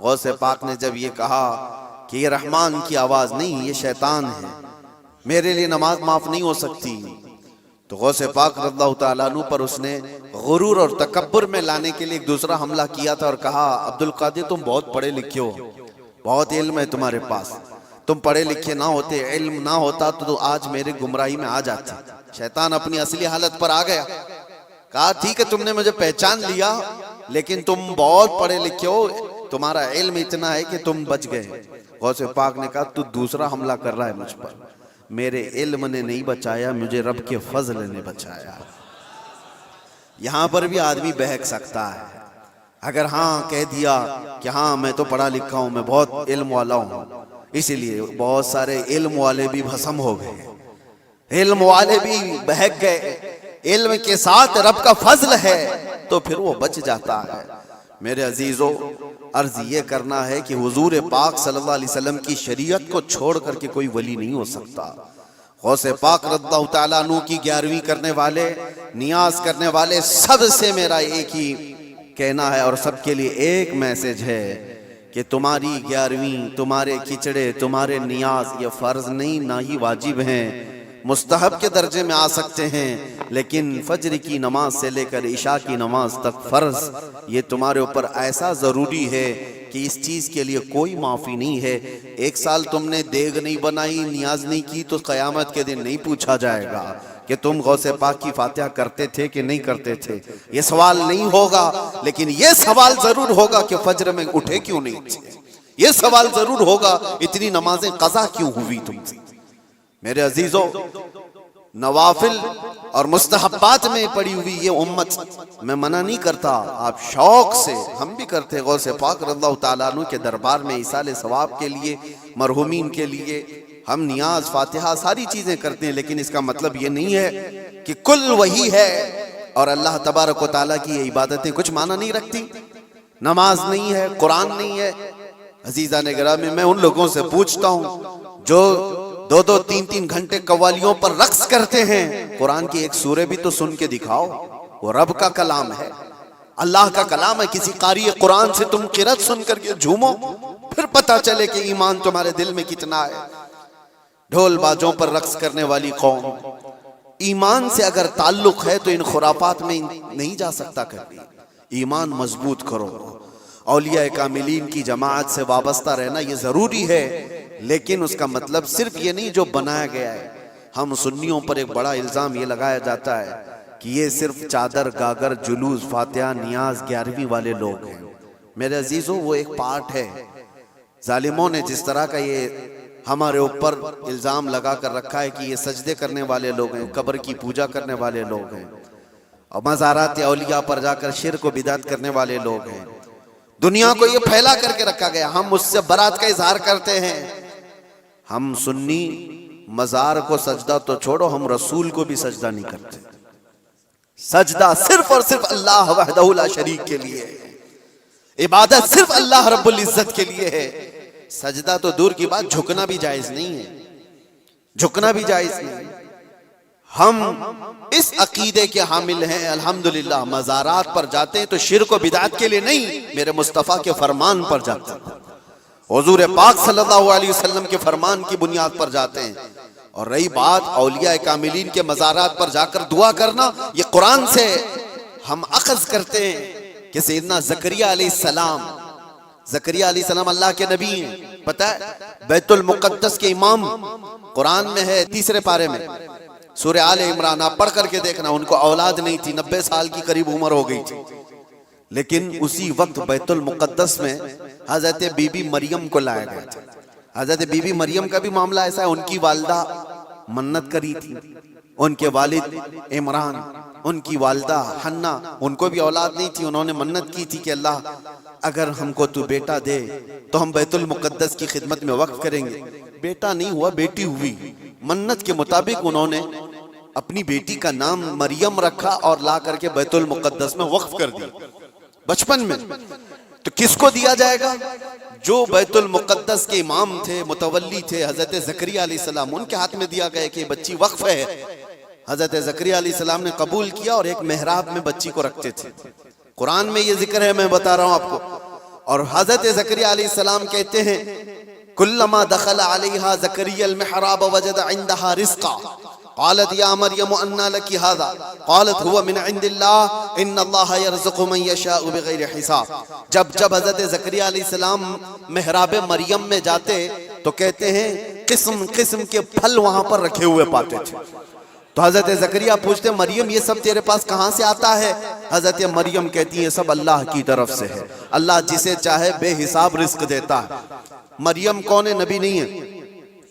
غوث پاک نے جب یہ کہا کہ یہ رحمان کی آواز نہیں، یہ شیطان ہے، میرے لیے نماز معاف نہیں ہو سکتی، تو غوث پاک رضی اللہ تعالیٰ عنہ پر اس نے غرور اور تکبر میں لانے کے لیے ایک دوسرا حملہ کیا تھا اور کہا عبد القادر تم بہت پڑھے لکھے ہو، بہت علم ہے تمہارے پاس، تم پڑھے لکھے نہ ہوتے، علم نہ ہوتا تو آج میرے گمراہی میں آ جاتے۔ شیطان اپنی اصلی حالت پر آ گیا، کہا ٹھیک ہے تم نے مجھے پہچان لیا لیکن تم بہت پڑھے لکھے ہو، تمہارا علم اتنا ہے کہ تم بچ گئے۔ غوث پاک نے کہا تو دوسرا حملہ کر رہا ہے مجھ پر، میرے علم نے نہیں بچایا، مجھے رب کے فضل نے بچایا۔ یہاں پر بھی آدمی بہک سکتا ہے، اگر ہاں کہہ دیا کہ ہاں میں تو پڑھا لکھا ہوں، میں بہت علم والا ہوں، اسی لیے بہت سارے علم والے بھی بھسم ہو گئے، علم والے بھی بہک گئے۔ علم کے ساتھ رب کا فضل ہے تو پھر وہ بچ جاتا ہے۔ میرے عزیزو، عرض یہ کرنا ہے کہ حضور پاک صلی اللہ علیہ وسلم کی شریعت کو چھوڑ کر کے کوئی ولی نہیں ہو سکتا۔ غوث پاک رضی اللہ تعالیٰ عنہ کی 11ویں کرنے والے، نیاز کرنے والے، سب سے میرا ایک ہی کہنا ہے اور سب کے لیے ایک میسج ہے کہ تمہاری 11ویں، تمہارے کھچڑے، تمہارے نیاز یہ فرض نہیں، نہ ہی واجب ہیں، مستحب کے درجے میں آ سکتے ہیں، لیکن فجر کی نماز سے لے کر عشاء کی نماز تک فرض یہ تمہارے اوپر ایسا ضروری ہے کہ اس چیز کے لیے کوئی معافی نہیں ہے۔ ایک سال تم نے دیگ نہیں بنائی، نیاز نہیں کی تو قیامت کے دن نہیں پوچھا جائے گا کہ تم غوث پاک کی فاتحہ کرتے تھے کہ نہیں کرتے تھے، یہ سوال نہیں ہوگا، لیکن یہ سوال ضرور ہوگا کہ فجر میں اٹھے کیوں نہیں تھے، یہ سوال ضرور ہوگا اتنی نمازیں قضا کیوں ہوئی تم سے۔ میرے عزیزو، نوافل اور مستحبات میں پڑی ہوئی یہ امت، میں منع نہیں کرتا، آپ شوق سے، ہم بھی کرتے، غوث پاک رضی اللہ تعالیٰ عنہ کے دربار میں ایصال ثواب کے لیے، مرحومین کے لیے ہم نیاز، فاتحہ، ساری چیزیں کرتے ہیں، لیکن اس کا مطلب یہ نہیں ہے کہ کل وہی ہے اور اللہ تبارک و تعالیٰ کی یہ عبادتیں کچھ معنی نہیں رکھتی، نماز نہیں ہے، قرآن نہیں ہے۔ عزیزان گرامی، میں ان لوگوں سے پوچھتا ہوں جو 2-2 3-3 گھنٹے قوالیوں پر رقص کرتے ہیں، قرآن کی ایک سورہ بھی تو سن کے دکھاؤ، وہ رب کا کلام ہے، اللہ کا کلام ہے، کسی قاری قرآن سے تم قرأت سن کر کے جھومو، پھر پتا چلے کہ ایمان تمہارے دل میں کتنا ہے۔ ڈھول باجوں پر رقص کرنے والی قوم، ایمان سے اگر تعلق ہے تو ان خرافات میں نہیں جا سکتا کبھی۔ ایمان مضبوط کرو، اولیاء کاملین کی جماعت سے وابستہ رہنا یہ ضروری ہے، لیکن اس کا مطلب صرف یہ نہیں جو بنایا گیا ہے۔ ہم سنیوں پر ایک بڑا الزام یہ لگایا جاتا ہے کہ یہ صرف چادر، گاگر، جلوس، فاتحہ، نیاز، 11ویں والے لوگ ہیں۔ میرے عزیزو، وہ ایک پارٹ ہے۔ ظالموں نے جس طرح کا یہ ہمارے اوپر الزام لگا کر رکھا ہے کہ یہ سجدے کرنے والے لوگ ہیں، قبر کی پوجا کرنے والے لوگ ہیں، اور مزارات اولیاء پر جا کر شرک و بدعت کرنے والے لوگ ہیں، دنیا کو یہ پھیلا کر کے رکھا گیا۔ ہم اس سے برات کا اظہار کرتے ہیں۔ ہم سنی مزار کو سجدہ تو چھوڑو، ہم رسول کو بھی سجدہ نہیں کرتے۔ سجدہ صرف اور صرف اللہ وحدہ لا شریک کے لیے ہے، عبادت صرف اللہ رب العزت کے لیے ہے۔ سجدہ تو دور کی بات، جھکنا بھی جائز نہیں ہے، جھکنا بھی جائز نہیں۔ ہم اس عقیدے کے حامل ہیں، الحمدللہ مزارات پر جاتے ہیں تو شرک و بدعت کے لیے نہیں، میرے مصطفیٰ کے فرمان پر جاتے ہیں، حضور پاک صلی اللہ علیہ وسلم کے فرمان کی بنیاد پر جاتے ہیں۔ اور رہی بات اولیاء کاملین کے مزارات پر جا کر دعا کرنا، یہ قرآن سے ہم اخذ کرتے ہیں کہ سیدنا زکریا علیہ السلام، زکریا علیہ السلام اللہ کے نبی ہیں، پتہ ہے بیت المقدس کے امام، قرآن میں ہے 3 پارے میں، سورہ آل عمران، آپ پڑھ کر کے دیکھنا، ان کو اولاد نہیں تھی، 90 سال کی قریب عمر ہو گئی تھی، لیکن اسی وقت بیت المقدس میں حضرت بی بی مریم کو لایا گیا تھا۔ حضرت بی بی مریم کا بھی معاملہ ایسا ہے، ان کی والدہ منت کری تھی، ان کے والد عمران، ان کی والدہ حنا، ان کو بھی اولاد نہیں تھی، انہوں نے منت کی تھی کہ اللہ اگر ہم کو تو بیٹا دے تو ہم بیت المقدس کی خدمت میں وقف کریں گے۔ بیٹا نہیں ہوا، بیٹی ہوئی۔ منت کے مطابق انہوں نے اپنی بیٹی کا نام مریم رکھا اور لا کر کے بیت المقدس میں وقف کر دیا بچپن میں۔ تو کس کو دیا جائے گا؟ جو بیت المقدس کے امام تھے، متولی تھے، حضرت زکریا علیہ السلام، ان کے ہاتھ میں دیا گیا کہ یہ بچی وقف ہے۔ حضرت زکریا علیہ السلام نے قبول کیا اور ایک محراب میں بچی کو رکھتے تھے۔ قرآن میں یہ ذکر ہے، میں بتا رہا ہوں آپ کو، اور حضرت زکریا علیہ السلام کہتے ہیں کلما دخل علیہا زکریا المحراب وجد عندها رزقا قالت یا مریم انا لکی هذا قالت هو من عند اللہ ان اللہ یرزق من یشاء بغیر حساب. جب حضرت زکریا علیہ السلام محراب مریم میں جاتے تو کہتے ہیں قسم قسم کے پھل وہاں پر رکھے ہوئے پاتے تھے. تو حضرت زکریا پوچھتے مریم یہ سب تیرے پاس کہاں سے آتا ہے؟ حضرت مریم کہتی ہے سب اللہ کی طرف سے ہے، اللہ جسے چاہے بے حساب رزق دیتا ہے. مریم کون ہے؟ نبی نہیں ہے.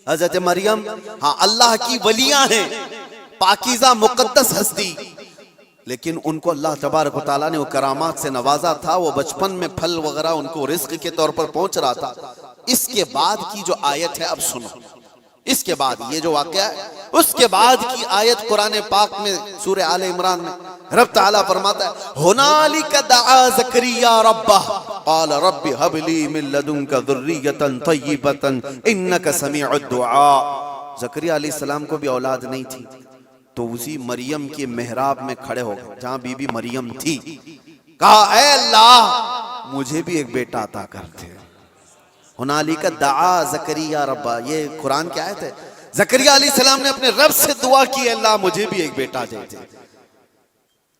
حضرت مریم ہاں اللہ کی ولیاں ہیں، پاکیزہ مقدس ہستی، لیکن ان کو اللہ تبارک و تعالیٰ نے وہ کرامات سے نوازا تھا. وہ بچپن میں پھل وغیرہ ان کو رزق کے طور پر پہنچ رہا تھا. اس کے بعد کی جو آیت ہے اب سنو، اس کے بعد یہ جو واقعہ ہے اس کے بعد کی آیت قرآن پاک میں سورہ آل عمران میں رب تعالیٰ فرماتا ہے ہنالک دعا زکریا ربہ قال رب ہب لی من لدنک ذریۃ طیبۃ انک سمیع الدعاء. زکریا علیہ السلام کو بھی اولاد نہیں تھی تو اسی مریم کے محراب میں کھڑے ہو گئے جہاں بی بی مریم تھی، کہا اے اللہ مجھے بھی ایک بیٹا عطا کر دے. ہنالک دعا زکریا ربہ، یہ قرآن کی آیت ہے. زکریا علیہ السلام نے اپنے رب سے دعا کی اللہ مجھے بھی ایک بیٹا دے دے،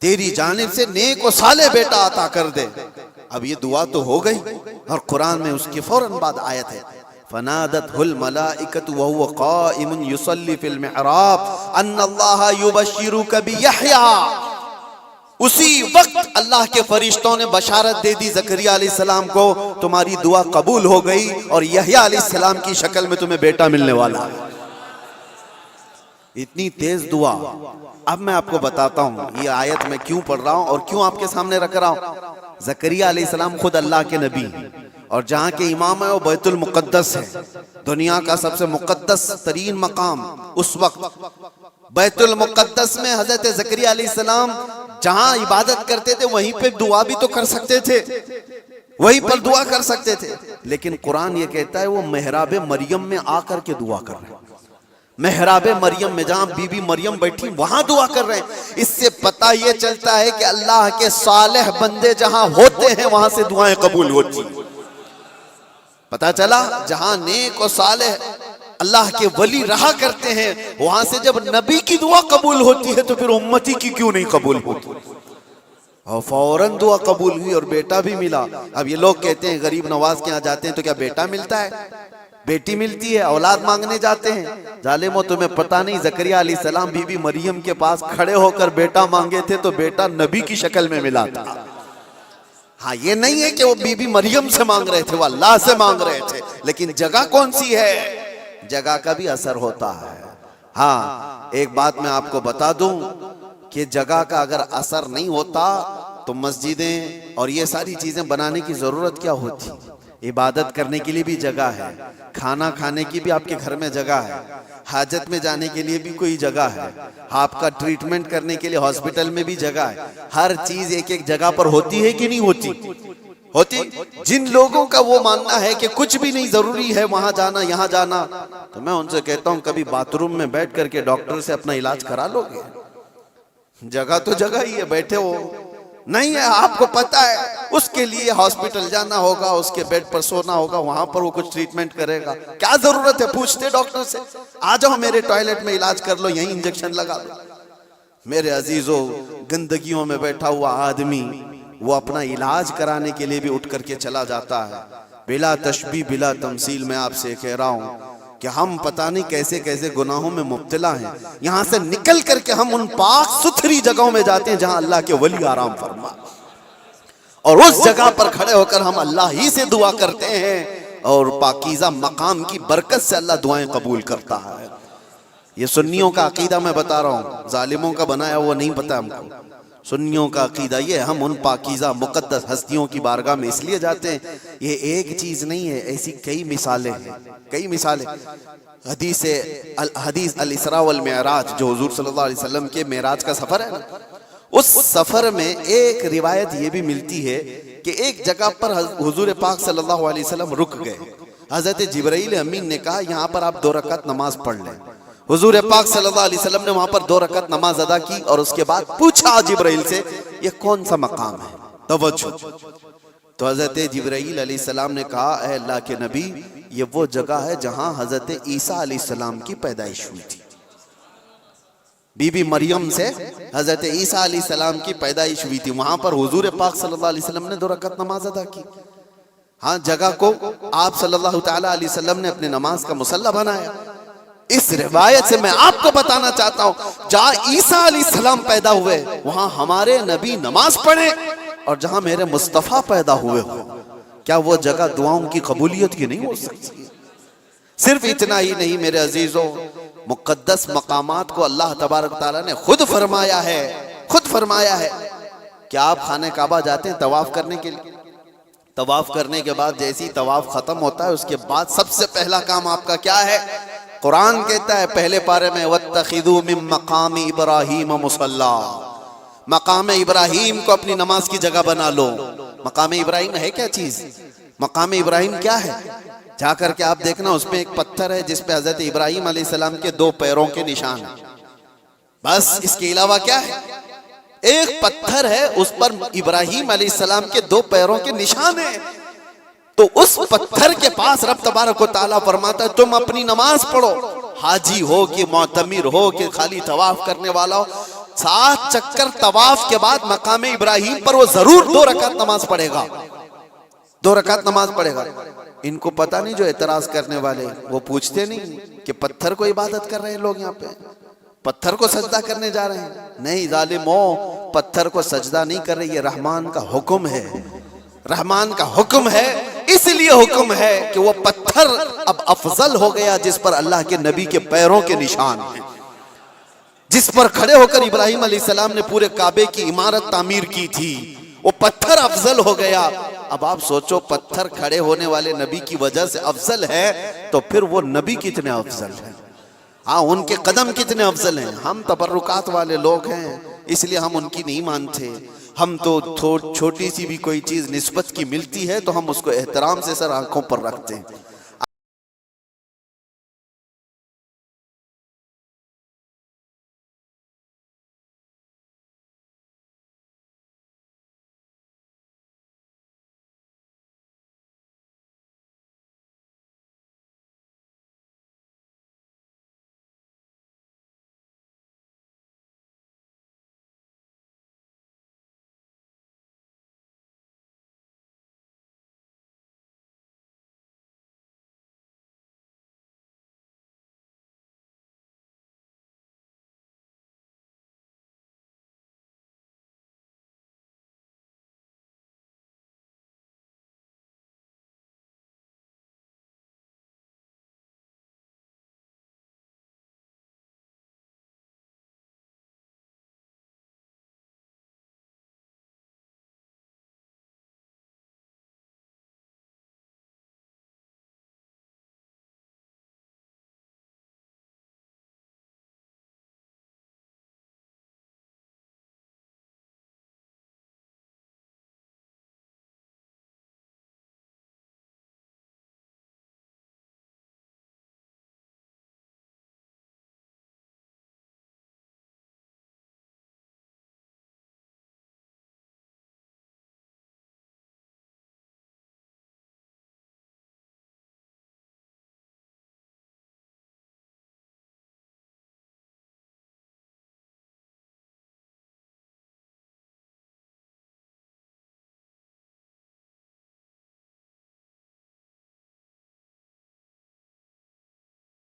تیری جانب سے نیک و صالح بیٹا عطا کر دے. اب یہ دعا تو ہو گئی اور قرآن میں اس کے فوراً بعد آیت ہے فنادته الملائکة وهو قائم يصلي في المحراب ان اللہ یبشرک بیحییٰ. اسی وقت اللہ کے فرشتوں نے بشارت دے دی زکریا علیہ السلام کو تمہاری دعا قبول ہو گئی اور یحییٰ علیہ السلام کی شکل میں تمہیں بیٹا ملنے والا ہے. اتنی تیز دعا. اب میں آپ کو بتاتا ہوں یہ آیت میں کیوں پڑھ رہا ہوں اور کیوں آپ کے سامنے رکھ رہا ہوں. زکریا علیہ السلام خود اللہ کے نبی اور جہاں کے امام ہے وہ بیت المقدس ہے، دنیا کا سب سے مقدس ترین مقام. اس وقت بیت المقدس میں حضرت زکریا علیہ السلام جہاں عبادت کرتے تھے وہیں پہ دعا بھی تو کر سکتے تھے، وہیں پر دعا کر سکتے تھے، لیکن قرآن یہ کہتا ہے وہ محراب مریم میں آ کر کے دعا کر رہے ہیں. محراب مریم میں جہاں بی بی مریم بیٹھی وہاں دعا کر رہے ہیں. اس سے پتہ یہ چلتا ہے کہ اللہ کے صالح بندے جہاں ہوتے ہیں وہاں سے دعائیں قبول ہوتی ہیں. پتہ چلا جہاں نیک و صالح اللہ کے ولی رہا کرتے ہیں وہاں سے جب نبی کی دعا قبول ہوتی ہے تو پھر امتی کی کیوں نہیں قبول ہوتی. اور فوراً دعا قبول ہوئی اور بیٹا بھی ملا. اب یہ لوگ کہتے ہیں غریب نواز کے یہاں جاتے ہیں تو کیا بیٹا ملتا ہے؟ بیٹی ملتی ہے، اولاد مانگنے جاتے ہیں. ظالمو تمہیں پتہ نہیں زکریا علیہ السلام بی بی مریم کے پاس کھڑے ہو کر بیٹا مانگے تھے تو بیٹا نبی کی شکل میں ملا تھا. ہاں یہ نہیں ہے کہ وہ بی بی مریم سے مانگ رہے تھے، وہ اللہ سے مانگ رہے تھے، لیکن جگہ کون سی ہے؟ جگہ کا بھی اثر ہوتا ہے. ہاں ایک بات میں آپ کو بتا دوں کہ جگہ کا اگر اثر نہیں ہوتا تو مسجدیں اور یہ ساری چیزیں بنانے کی ضرورت کیا ہوتی؟ عبادت کرنے کے لیے بھی جگہ ہے، کھانا کھانے کی بھی آپ کے گھر میں جگہ ہے، حاجت میں جانے کے لیے بھی کوئی جگہ ہے، آپ کا ٹریٹمنٹ کرنے کے لیے ہاسپٹل میں بھی جگہ ہے. ہر چیز ایک ایک جگہ پر ہوتی ہے کہ نہیں ہوتی؟ ہوتی. جن لوگوں کا وہ ماننا ہے کہ کچھ بھی نہیں ضروری ہے وہاں جانا یہاں جانا، تو میں ان سے کہتا ہوں کبھی باتھ روم میں بیٹھ کر کے ڈاکٹر سے اپنا علاج کرا لو گے. جگہ تو جگہ ہی ہے، بیٹھے ہو نہیں ہے، آپ کو پتا ہے اس کے لیے ہاسپٹل جانا ہوگا، اس کے بیڈ پر سونا ہوگا، وہاں پر وہ کچھ ٹریٹمنٹ کرے گا. کیا ضرورت ہے پوچھتے ڈاکٹر سے آ جاؤ میرے ٹوائلٹ میں علاج کر لو، یہیں انجیکشن لگا لو. میرے عزیزو گندگیوں میں بیٹھا ہوا آدمی وہ اپنا علاج کرانے کے لیے بھی اٹھ کر کے چلا جاتا ہے. بلا تشبیہ بلا تمثیل میں آپ سے کہہ رہا ہوں کہ ہم پتہ نہیں کیسے کیسے گناہوں میں مبتلا ہیں. یہاں سے نکل کر کے ہم ان پاک ستھری جگہوں میں جاتے ہیں جہاں اللہ کے ولی آرام فرما، اور اس جگہ پر کھڑے ہو کر ہم اللہ ہی سے دعا کرتے ہیں اور پاکیزہ مقام کی برکت سے اللہ دعائیں قبول کرتا ہے. یہ سنیوں کا عقیدہ میں بتا رہا ہوں، ظالموں کا بنایا وہ نہیں پتا ہم کو. سنیوں کا عقیدہ یہ ہم ان پاکیزہ مقدس ہستیوں کی بارگاہ میں اس لیے جاتے ہیں. یہ ایک چیز نہیں ہے، ایسی کئی مثالیں ہیں، کئی مثالیں. حدیث الاسراء والمعراج جو حضور صلی اللہ علیہ وسلم کے معراج کا سفر ہے نا، اس سفر میں ایک روایت یہ بھی ملتی ہے کہ ایک جگہ پر حضور پاک صلی اللہ علیہ وسلم رک گئے. حضرت جبرائیل امین نے کہا یہاں پر آپ 2 رکعت نماز پڑھ لیں. حضور پاک صلی اللہ علیہ وسلم نے وہاں پر 2 رکعت نماز ادا کی اور اس کے بعد پوچھا جبرائیل سے یہ کون سا مقام ہے؟ توجہ، تو حضرت جبرائیل علیہ السلام نے کہا اے اللہ کے نبی یہ وہ جگہ ہے جہاں حضرت عیسیٰ علیہ السلام کی پیدائش ہوئی تھی. بی بی مریم سے حضرت عیسیٰ علیہ السلام کی پیدائش ہوئی تھی. وہاں پر حضور پاک صلی اللہ علیہ وسلم نے 2 رکعت نماز ادا کی. ہاں جگہ کو آپ صلی اللہ تعالیٰ علیہ وسلم نے اپنے نماز کا مصلی بنایا. اس روایت سے میں آپ کو بتانا چاہتا ہوں جہاں عیسیٰ علیہ السلام پیدا ہوئے وہاں ہمارے نبی نماز پڑھیں، اور جہاں میرے مصطفیٰ پیدا ہوئے ہو کیا وہ جگہ دعاؤں کی قبولیت کی نہیں ہو سکتی؟ صرف اتنا ہی نہیں میرے عزیزوں، مقدس مقامات کو اللہ تبارک تعالیٰ نے خود فرمایا ہے کہ آپ خانہ کعبہ جاتے ہیں طواف کرنے کے لیے. طواف کرنے کے بعد جیسی طواف ختم ہوتا ہے اس کے بعد سب سے پہلا کام آپ کا کیا ہے؟ قرآن کہتا ہے پہلے پارے میں وَاتَّخِذُوا مِن مَقَامِ إِبْرَاهِيمَ مُصَلَّى، مقام ابراہیم کو اپنی نماز کی جگہ بنا لو. مقام ابراہیم ہے کیا چیز؟ مقام ابراہیم کیا ہے؟ جا کر کے آپ دیکھنا اس میں ایک پتھر ہے جس پہ حضرت ابراہیم علیہ السلام کے 2 پیروں کے نشان ہیں. بس اس کے علاوہ کیا ہے؟ ایک پتھر ہے اس پر ابراہیم علیہ السلام کے 2 پیروں کے نشان ہیں. تو اس پتھر کے پاس رب تبارک و تعالیٰ فرماتا ہے تم اپنی نماز پڑھو. حاجی ہو کہ معتمر ہو کہ خالی طواف کرنے والا ہو، 7 چکر طواف کے بعد مقام ابراہیم پر وہ ضرور 2 رکعت نماز پڑھے گا. 2 رکعت نماز پڑھے گا. ان کو پتہ نہیں جو اعتراض کرنے والے وہ پوچھتے نہیں کہ پتھر کو عبادت کر رہے ہیں لوگ، یہاں پہ پتھر کو سجدہ کرنے جا رہے ہیں. نہیں ظالموں، پتھر کو سجدہ نہیں کر رہے، یہ رحمان کا حکم ہے. رحمان کا حکم ہے، اس لیے حکم ہے کہ وہ پتھر اب افضل ہو گیا جس پر اللہ کے نبی کے پیروں کے نشان ہیں، جس پر کھڑے ہو کر ابراہیم علیہ السلام نے پورے کعبے کی عمارت تعمیر کی تھی. وہ پتھر افضل ہو گیا. اب آپ سوچو پتھر کھڑے ہونے والے نبی کی وجہ سے افضل ہے تو پھر وہ نبی کتنے افضل ہیں. ہاں ان کے قدم کتنے افضل ہیں. ہم تبرکات والے لوگ ہیں اس لیے ہم ان کی نہیں مانتے. ہم تو چھوٹی سی بھی کوئی چیز نسبت کی ملتی ہے تو ہم اس کو احترام سے سر آنکھوں پر رکھتے ہیں.